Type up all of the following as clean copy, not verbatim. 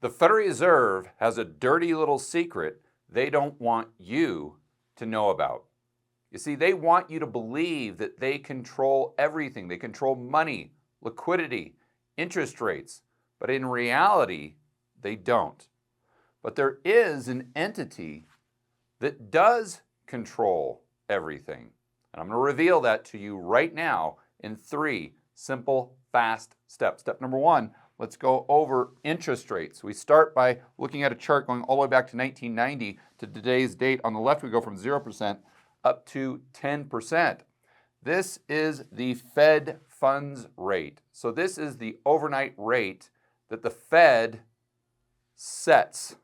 The Federal Reserve has a dirty little secret they don't want you to know about. You see, they want you to believe that they control everything. They control money, liquidity, interest rates. But in reality, they don't. But there is an entity that does control everything. And I'm going to reveal that to you right now in 3 simple, fast steps. Step number 1, let's go over interest rates. We start by looking at a chart going all the way back to 1990 to today's date. On the left, we go from 0% up to 10%. This is the Fed funds rate. So this is the overnight rate that the Fed sets.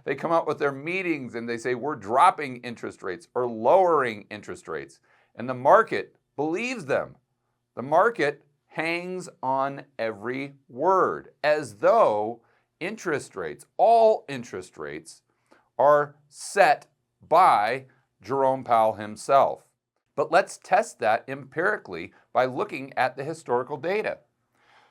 They come out with their meetings and they say, we're dropping interest rates or lowering interest rates. And the market believes them. The market hangs on every word as though interest rates, all interest rates, are set by Jerome Powell himself. But let's test that empirically by looking at the historical data.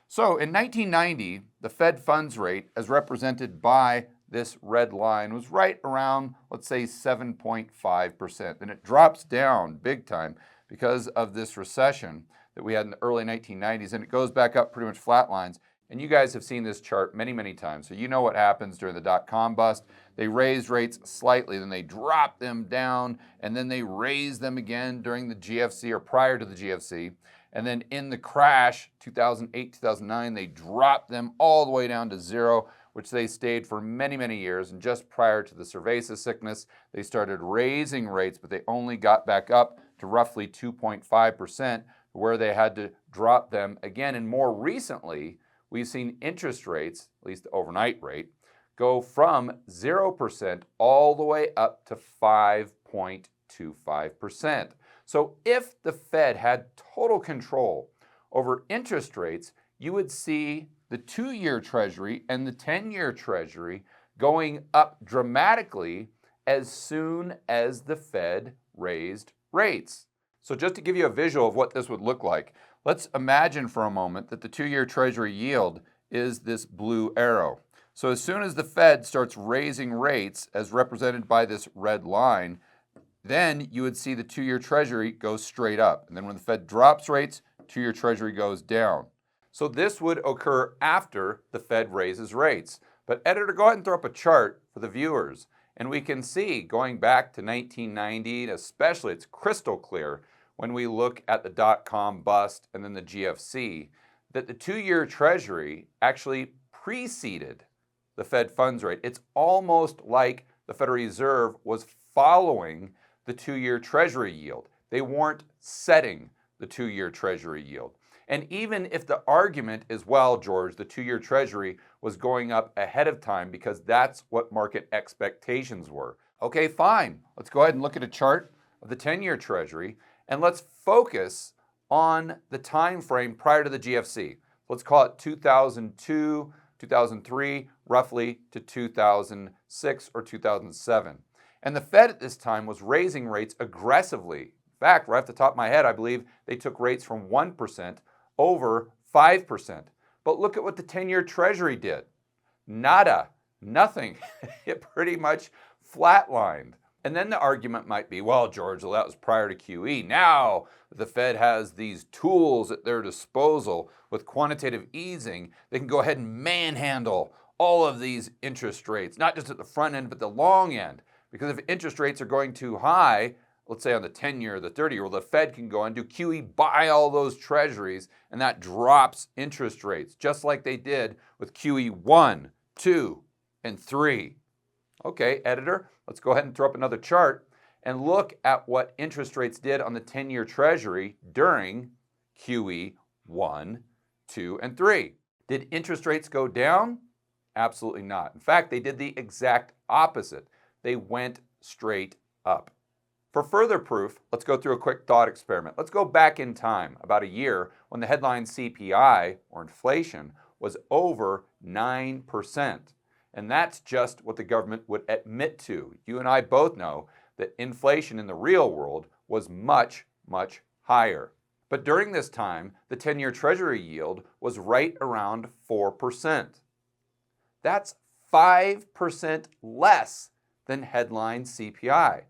So in 1990, the Fed funds rate, as represented by this red line, was right around, let's say, 7.5%. And it drops down big time because of this recession that we had in the early 1990s, and it goes back up pretty much flatlines. And you guys have seen this chart many, many times. So you know what happens during the dot-com bust. They raise rates slightly, then they drop them down, and then they raise them again during the GFC or prior to the GFC. And then in the crash, 2008, 2009, they dropped them all the way down to 0, which they stayed for many, many years. And just prior to the cerveza sickness, they started raising rates, but they only got back up to roughly 2.5%, where they had to drop them again. And more recently, we've seen interest rates, at least the overnight rate, go from 0% all the way up to 5.25%. So if the Fed had total control over interest rates, you would see the 2-year Treasury and the 10-year Treasury going up dramatically as soon as the Fed raised rates. So just to give you a visual of what this would look like, let's imagine for a moment that the 2-year Treasury yield is this blue arrow. So as soon as the Fed starts raising rates, as represented by this red line, then you would see the 2-year Treasury go straight up. And then when the Fed drops rates, 2-year Treasury goes down. So this would occur after the Fed raises rates. But editor, go ahead and throw up a chart for the viewers. And we can see, going back to 1990, especially, it's crystal clear when we look at the dot-com bust and then the GFC, that the 2-year Treasury actually preceded the Fed funds rate. It's almost like the Federal Reserve was following the 2-year Treasury yield. They weren't setting the 2-year Treasury yield. And even if the argument is, well, George, the 2-year Treasury was going up ahead of time because that's what market expectations were. Okay, fine. Let's go ahead and look at a chart of the 10-year Treasury, and let's focus on the time frame prior to the GFC. Let's call it 2002, 2003, roughly to 2006 or 2007. And the Fed at this time was raising rates aggressively. In fact, right off the top of my head, I believe they took rates from 1% over 5%. But look at what the 10-year Treasury did. Nada, nothing. It pretty much flatlined. And then the argument might be, well, George, well, that was prior to QE. Now the Fed has these tools at their disposal with quantitative easing. They can go ahead and manhandle all of these interest rates, not just at the front end, but the long end. Because if interest rates are going too high, let's say on the 10-year or the 30-year, well, the Fed can go and do QE, buy all those treasuries, and that drops interest rates, just like they did with QE 1, 2, and 3. Okay, editor, let's go ahead and throw up another chart and look at what interest rates did on the 10-year Treasury during QE 1, 2, and 3. Did interest rates go down? Absolutely not. In fact, they did the exact opposite. They went straight up. For further proof, let's go through a quick thought experiment. Let's go back in time, about a year, when the headline CPI, or inflation, was over 9%. And that's just what the government would admit to. You and I both know that inflation in the real world was much, much higher. But during this time, the 10-year Treasury yield was right around 4%. That's 5% less than headline CPI,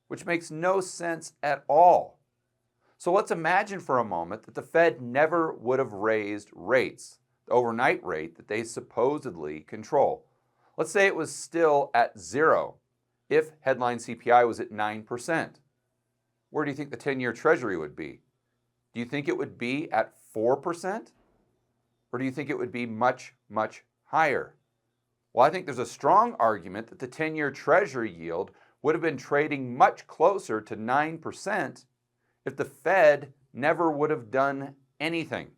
which makes no sense at all. So let's imagine for a moment that the Fed never would have raised rates, the overnight rate that they supposedly control. Let's say it was still at 0 if headline CPI was at 9%. Where do you think the 10-year Treasury would be? Do you think it would be at 4%? Or do you think it would be much, much higher? Well, I think there's a strong argument that the 10-year Treasury yield would have been trading much closer to 9% if the Fed never would have done anything.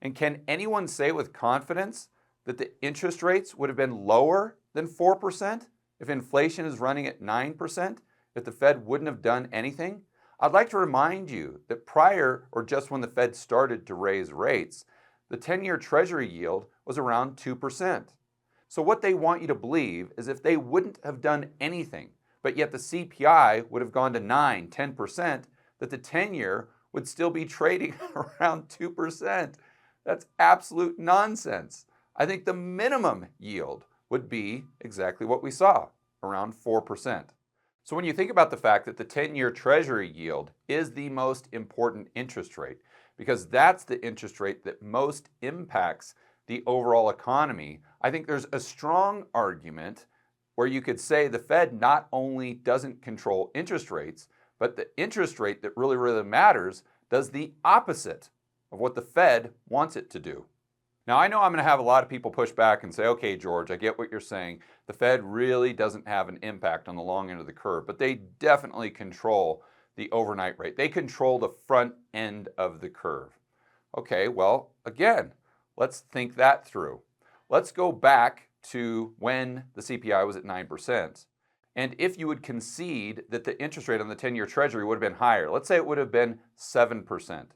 And can anyone say with confidence that the interest rates would have been lower than 4% if inflation is running at 9%, if the Fed wouldn't have done anything? I'd like to remind you that prior, or just when the Fed started to raise rates, the 10-year Treasury yield was around 2%. So what they want you to believe is if they wouldn't have done anything, but yet the CPI would have gone to 9, 10%, that the 10-year would still be trading around 2%. That's absolute nonsense. I think the minimum yield would be exactly what we saw, around 4%. So when you think about the fact that the 10-year Treasury yield is the most important interest rate, because that's the interest rate that most impacts the overall economy, I think there's a strong argument where you could say the Fed not only doesn't control interest rates, but the interest rate that really, really matters does the opposite of what the Fed wants it to do. Now, I know I'm going to have a lot of people push back and say, okay, George, I get what you're saying. The Fed really doesn't have an impact on the long end of the curve, but they definitely control the overnight rate. They control the front end of the curve. Okay, well, again, let's think that through. Let's go back to when the CPI was at 9%. And if you would concede that the interest rate on the 10-year Treasury would have been higher, let's say it would have been 7%.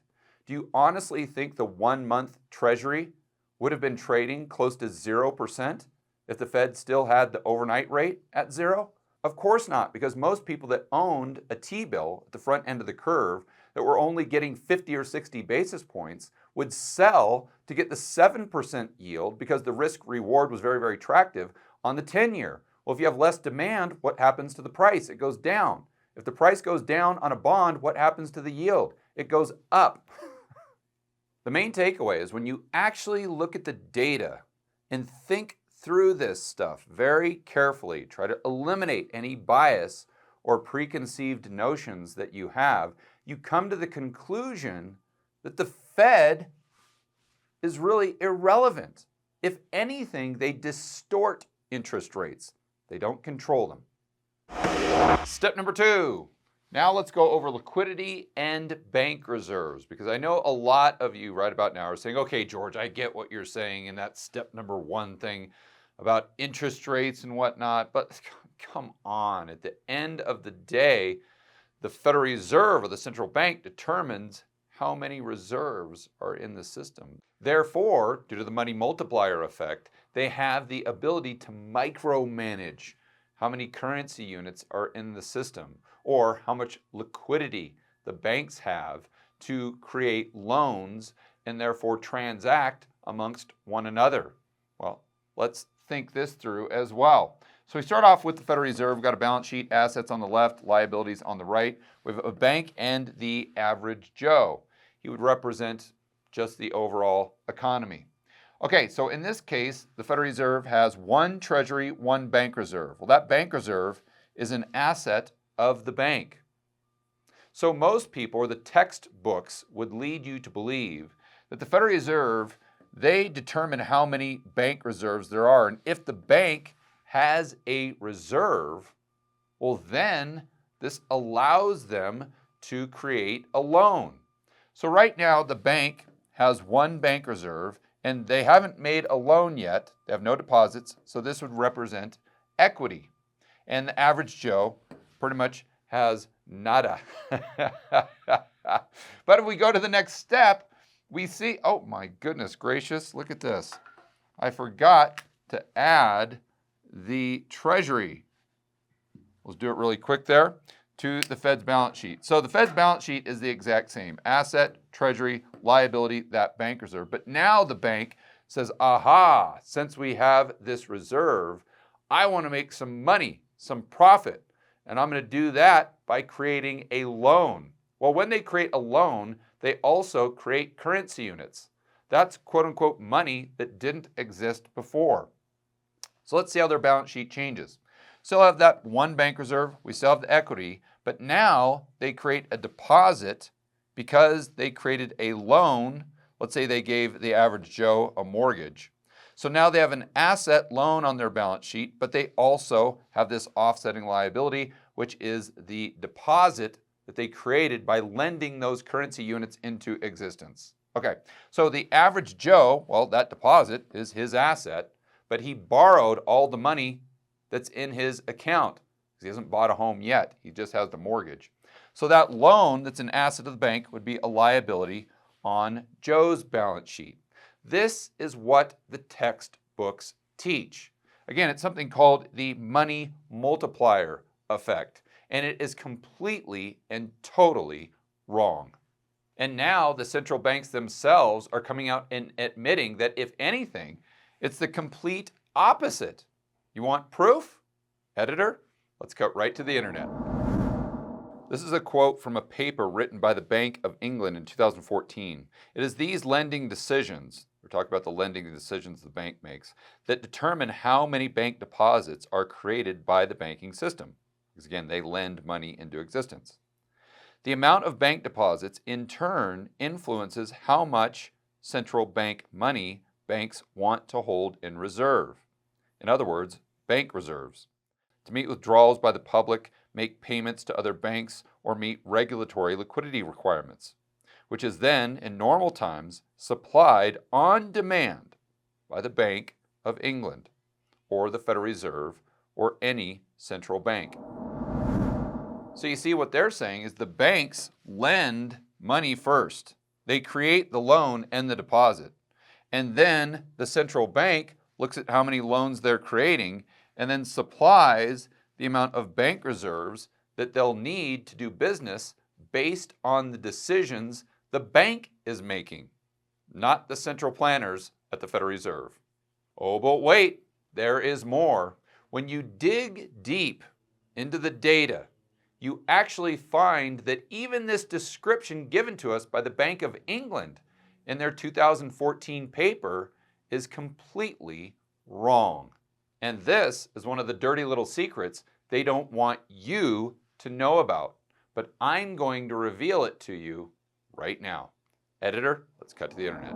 Do you honestly think the 1-month Treasury would have been trading close to 0% if the Fed still had the overnight rate at 0? Of course not, because most people that owned a T-bill at the front end of the curve that were only getting 50 or 60 basis points would sell to get the 7% yield because the risk reward was very, very attractive on the 10-year. Well, if you have less demand, what happens to the price? It goes down. If the price goes down on a bond, what happens to the yield? It goes up. The main takeaway is when you actually look at the data and think through this stuff very carefully, try to eliminate any bias or preconceived notions that you have, you come to the conclusion that the Fed is really irrelevant. If anything, they distort interest rates. They don't control them. Step number 2. Now let's go over liquidity and bank reserves, because I know a lot of you right about now are saying, okay, George, I get what you're saying in that step number 1 thing about interest rates and whatnot, but come on, at the end of the day, the Federal Reserve or the central bank determines how many reserves are in the system. Therefore, due to the money multiplier effect, they have the ability to micromanage how many currency units are in the system or how much liquidity the banks have to create loans and therefore transact amongst one another. Well, let's think this through as well. So we start off with the Federal Reserve. We've got a balance sheet, assets on the left, liabilities on the right. We have a bank and the average Joe. He would represent just the overall economy. Okay, so in this case, the Federal Reserve has 1 Treasury, 1 bank reserve. Well, that bank reserve is an asset of the bank. So most people, or the textbooks, would lead you to believe that the Federal Reserve, they determine how many bank reserves there are. And if the bank has a reserve, well, then this allows them to create a loan. So right now, the bank has 1 bank reserve, and they haven't made a loan yet. They have no deposits, so this would represent equity. And the average Joe pretty much has nada. But if we go to the next step, we see, oh my goodness gracious, look at this. I forgot to add the Treasury. Let's do it really quick there, to the Fed's balance sheet. So the Fed's balance sheet is the exact same. Asset, Treasury, liability, that bank reserve. But now the bank says, aha, since we have this reserve, I want to make some money, some profit, and I'm going to do that by creating a loan. Well, when they create a loan, they also create currency units. That's quote unquote money that didn't exist before. So let's see how their balance sheet changes. Still have that one bank reserve, we still have the equity, but now they create a deposit because they created a loan. Let's say they gave the average Joe a mortgage. So now they have an asset loan on their balance sheet, but they also have this offsetting liability, which is the deposit that they created by lending those currency units into existence. Okay, so the average Joe, well, that deposit is his asset, but he borrowed all the money that's in his account. He hasn't bought a home yet, he just has the mortgage. So that loan that's an asset of the bank would be a liability on Joe's balance sheet. This is what the textbooks teach. Again, it's something called the money multiplier effect, and it is completely and totally wrong. And now the central banks themselves are coming out and admitting that if anything, it's the complete opposite. You want proof? Editor, let's cut right to the internet. This is a quote from a paper written by the Bank of England in 2014. It is these lending decisions, we're talking about the lending decisions the bank makes, that determine how many bank deposits are created by the banking system. Because again, they lend money into existence. The amount of bank deposits in turn influences how much central bank money banks want to hold in reserve. In other words, bank reserves. To meet withdrawals by the public, make payments to other banks, or meet regulatory liquidity requirements, which is then, in normal times, supplied on demand by the Bank of England, or the Federal Reserve, or any central bank. So you see what they're saying is the banks lend money first. They create the loan and the deposit. And then the central bank looks at how many loans they're creating and then supplies the amount of bank reserves that they'll need to do business based on the decisions the bank is making, not the central planners at the Federal Reserve. Oh, but wait, there is more. When you dig deep into the data, you actually find that even this description given to us by the Bank of England in their 2014 paper is completely wrong. And this is one of the dirty little secrets they don't want you to know about. But I'm going to reveal it to you right now. Editor, let's cut to the internet.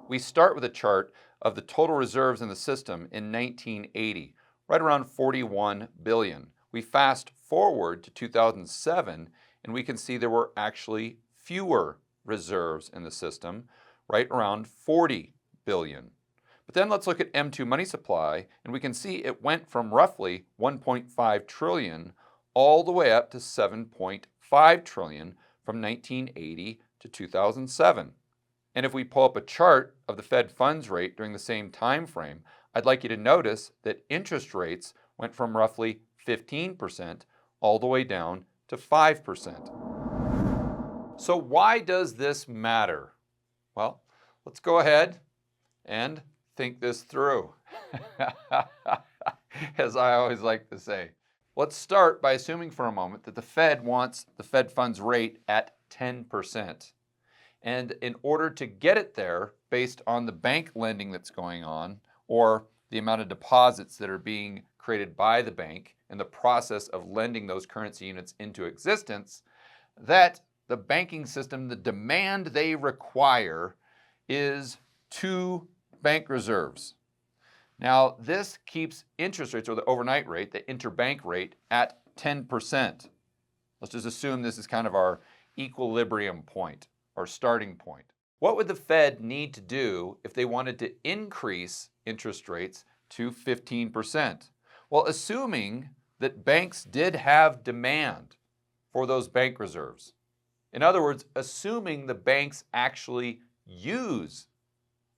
We start with a chart of the total reserves in the system in 1980, right around 41 billion. We fast forward to 2007, and we can see there were actually fewer reserves in the system, right around 40 billion. But then let's look at M2 money supply, and we can see it went from roughly 1.5 trillion all the way up to 7.5 trillion from 1980 to 2007. And if we pull up a chart of the Fed funds rate during the same time frame, I'd like you to notice that interest rates went from roughly 15% all the way down to 5%. So why does this matter? Well, let's go ahead and think this through, as I always like to say. Let's start by assuming for a moment that the Fed wants the Fed funds rate at 10%. And in order to get it there, based on the bank lending that's going on, or the amount of deposits that are being created by the bank in the process of lending those currency units into existence, that the banking system, the demand they require is 2 bank reserves. Now, this keeps interest rates, or the overnight rate, the interbank rate, at 10%. Let's just assume this is kind of our equilibrium point, our starting point. What would the Fed need to do if they wanted to increase interest rates to 15%? Well, assuming that banks did have demand for those bank reserves. In other words, assuming the banks actually use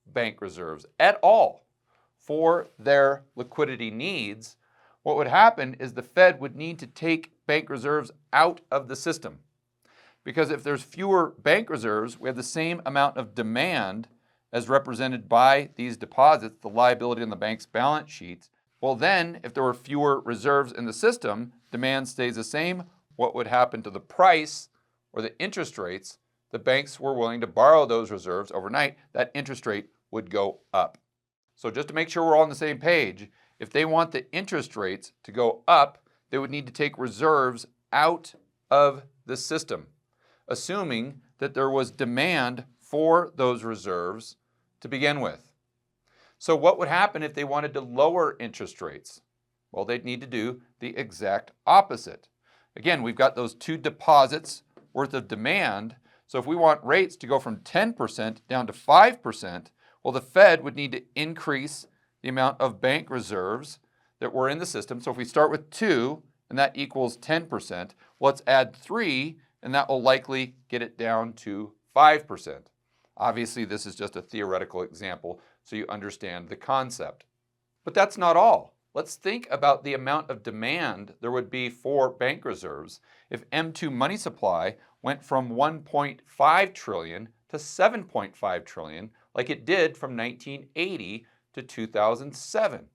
bank reserves at all for their liquidity needs, what would happen is the Fed would need to take bank reserves out of the system. Because if there's fewer bank reserves, we have the same amount of demand as represented by these deposits, the liability on the bank's balance sheets, well then, if there were fewer reserves in the system, demand stays the same. What would happen to the price or the interest rates? The banks were willing to borrow those reserves overnight. That interest rate would go up. So just to make sure we're all on the same page, if they want the interest rates to go up, they would need to take reserves out of the system, assuming that there was demand for those reserves to begin with. So what would happen if they wanted to lower interest rates? Well, they'd need to do the exact opposite. Again, we've got those two deposits worth of demand. So if we want rates to go from 10% down to 5%, well, the Fed would need to increase the amount of bank reserves that were in the system. So if we start with 2 and that equals 10%, well, let's add 3 and that will likely get it down to 5%. Obviously, this is just a theoretical example, so you understand the concept. But that's not all. Let's think about the amount of demand there would be for bank reserves if M2 money supply went from 1.5 trillion to 7.5 trillion, like it did from 1980 to 2007.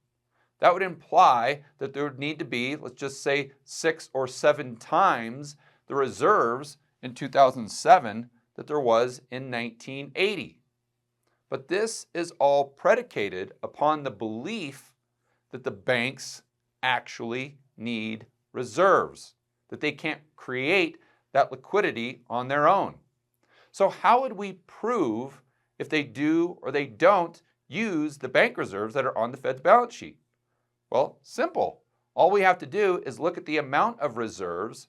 That would imply that there would need to be, let's just say, 6 or 7 times the reserves in 2007 that there was in 1980. But this is all predicated upon the belief that the banks actually need reserves, that they can't create that liquidity on their own. So how would we prove if they do or they don't use the bank reserves that are on the Fed's balance sheet? Well, simple. All we have to do is look at the amount of reserves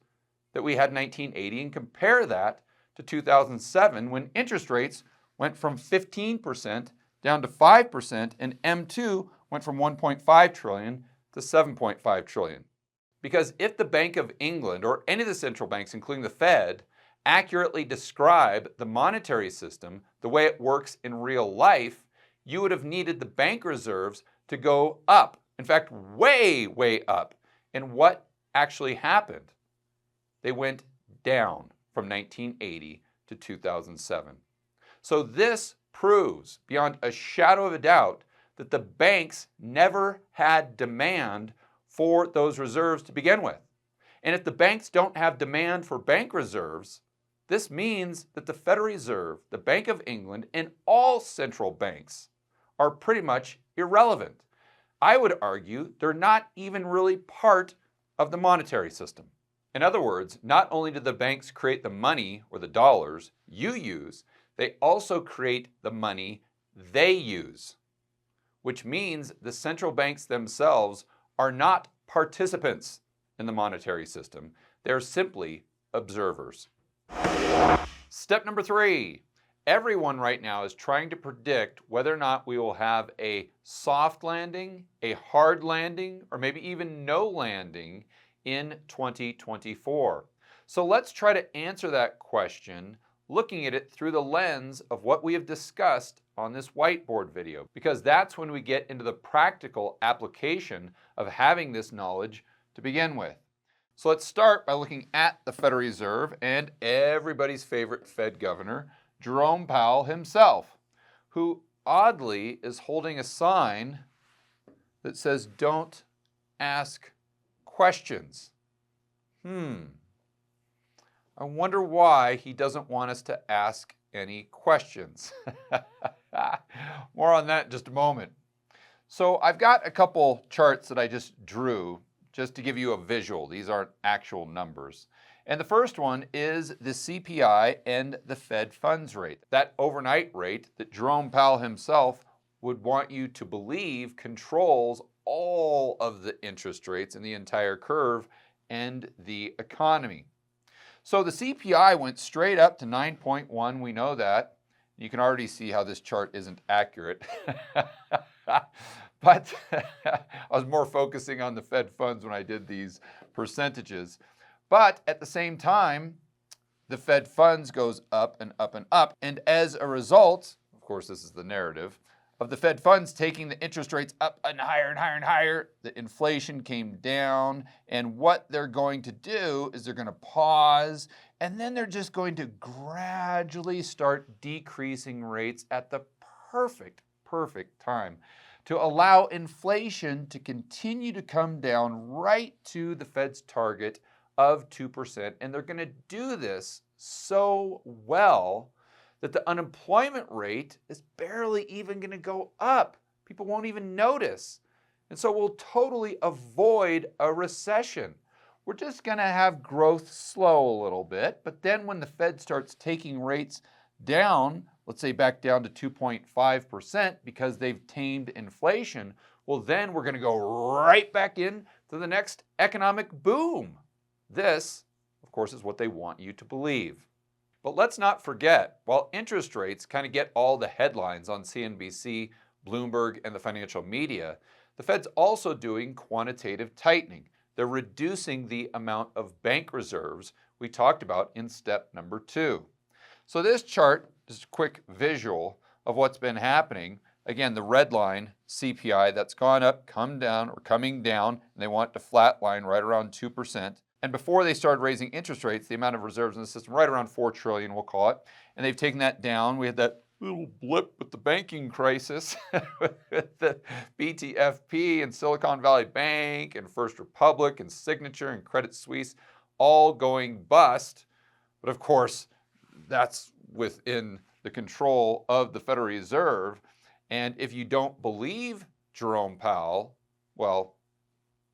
that we had in 1980 and compare that to 2007 when interest rates went from 15% down to 5% and M2 went from 1.5 trillion to 7.5 trillion. Because if the Bank of England or any of the central banks, including the Fed, accurately describe the monetary system the way it works in real life, you would have needed the bank reserves to go up. In fact, way, way up. And what actually happened? They went down from 1980 to 2007. So this proves beyond a shadow of a doubt that the banks never had demand for those reserves to begin with. And if the banks don't have demand for bank reserves, this means that the Federal Reserve, the Bank of England, and all central banks are pretty much irrelevant. I would argue they're not even really part of the monetary system. In other words, not only do the banks create the money or the dollars you use, they also create the money they use, which means the central banks themselves are not participants in the monetary system. They're simply observers. Step number 3. Everyone right now is trying to predict whether or not we will have a soft landing, a hard landing, or maybe even no landing in 2024. So let's try to answer that question looking at it through the lens of what we have discussed on this whiteboard video, because that's when we get into the practical application of having this knowledge to begin with. So let's start by looking at the Federal Reserve and everybody's favorite Fed governor, Jerome Powell himself, who oddly is holding a sign that says, "Don't ask questions." I wonder why he doesn't want us to ask any questions. More on that in just a moment. So I've got a couple charts that I just drew just to give you a visual. These aren't actual numbers. And the first one is the CPI and the Fed funds rate. That overnight rate that Jerome Powell himself would want you to believe controls all of the interest rates in the entire curve and the economy. So the CPI went straight up to 9.1, we know that. You can already see how this chart isn't accurate. But I was more focusing on the Fed funds when I did these percentages. But at the same time, the Fed funds goes up and up and up. And as a result, of course, this is the narrative, of the Fed funds taking the interest rates up and higher and higher and higher, the inflation came down. And what they're going to do is they're going to pause, and then they're just going to gradually start decreasing rates at the perfect time to allow inflation to continue to come down right to the Fed's target of 2%. And they're going to do this so well that the unemployment rate is barely even going to go up. People won't even notice. And so we'll totally avoid a recession. We're just going to have growth slow a little bit, but then when the Fed starts taking rates down, let's say back down to 2.5% because they've tamed inflation, well then we're going to go right back in to the next economic boom. This, of course, is what they want you to believe. But let's not forget, while interest rates kind of get all the headlines on CNBC, Bloomberg, and the financial media, the Fed's also doing quantitative tightening. They're reducing the amount of bank reserves we talked about in step number 2. So this chart is a quick visual of what's been happening. Again, the red line, CPI, that's gone up, come down, or coming down, and they want it to flatline right around 2%. And before they started raising interest rates, the amount of reserves in the system, right around 4 trillion, we'll call it, and they've taken that down. We had that little blip with the banking crisis with the BTFP and Silicon Valley Bank and First Republic and Signature and Credit Suisse all going bust. But of course, that's within the control of the Federal Reserve. And if you don't believe Jerome Powell, well,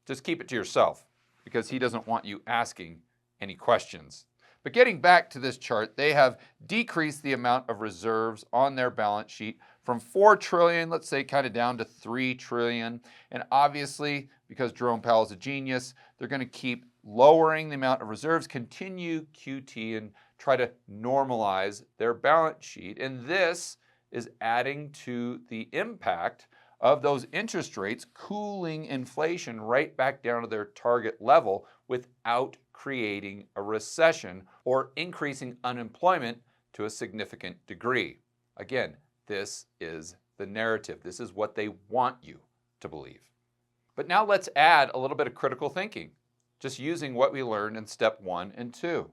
just keep it to yourself because he doesn't want you asking any questions. But getting back to this chart, they have decreased the amount of reserves on their balance sheet from 4 trillion, let's say, kind of down to 3 trillion. And obviously, because Jerome Powell is a genius, they're going to keep lowering the amount of reserves, continue QT, and try to normalize their balance sheet. And this is adding to the impact of those interest rates cooling inflation right back down to their target level without creating a recession or increasing unemployment to a significant degree. Again, this is the narrative. This is what they want you to believe. But now let's add a little bit of critical thinking, just using what we learned in step 1 and 2.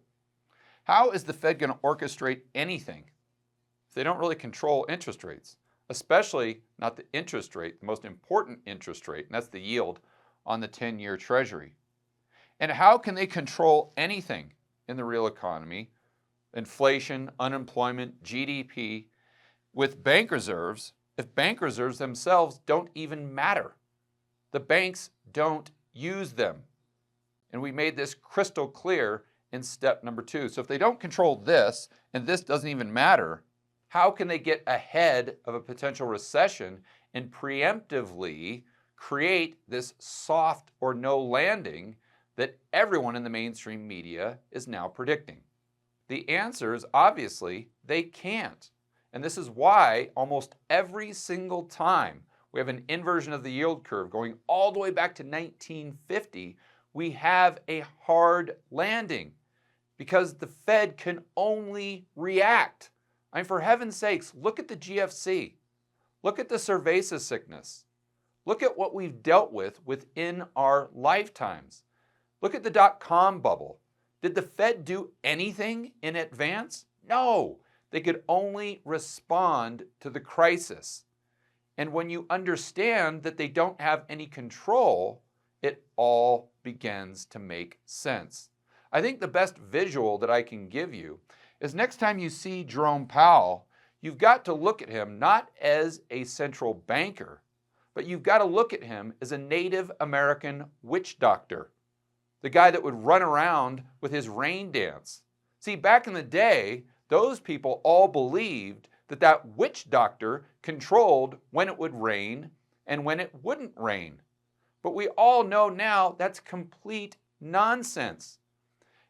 How is the Fed going to orchestrate anything if they don't really control interest rates, especially not the interest rate, the most important interest rate, and that's the yield on the 10-year Treasury? And how can they control anything in the real economy, inflation, unemployment, GDP, with bank reserves if bank reserves themselves don't even matter? The banks don't use them. And we made this crystal clear in step number 2. So if they don't control this, and this doesn't even matter, how can they get ahead of a potential recession and preemptively create this soft or no landing that everyone in the mainstream media is now predicting? The answer is obviously they can't. And this is why almost every single time we have an inversion of the yield curve going all the way back to 1950, we have a hard landing because the Fed can only react. I mean, for heaven's sakes, look at the GFC. Look at the cerveza sickness. Look at what we've dealt with within our lifetimes. Look at the dot-com bubble. Did the Fed do anything in advance? No. They could only respond to the crisis. And when you understand that they don't have any control, it all begins to make sense. I think the best visual that I can give you is next time you see Jerome Powell, you've got to look at him not as a central banker, but you've got to look at him as a Native American witch doctor. The guy that would run around with his rain dance. See, back in the day, those people all believed that that witch doctor controlled when it would rain and when it wouldn't rain. But we all know now that's complete nonsense.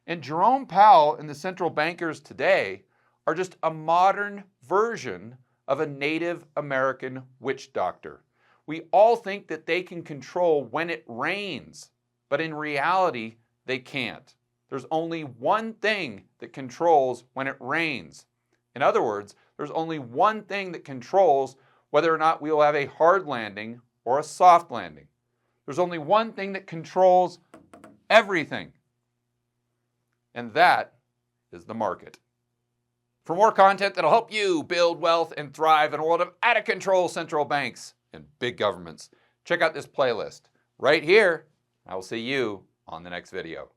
And Jerome Powell and the central bankers today are just a modern version of a Native American witch doctor. We all think that they can control when it rains, but in reality, they can't. There's only one thing that controls when it rains. In other words, there's only one thing that controls whether or not we will have a hard landing or a soft landing. There's only one thing that controls everything, and that is the market. For more content that'll help you build wealth and thrive in a world of out-of-control central banks and big governments, check out this playlist right here. I will see you on the next video.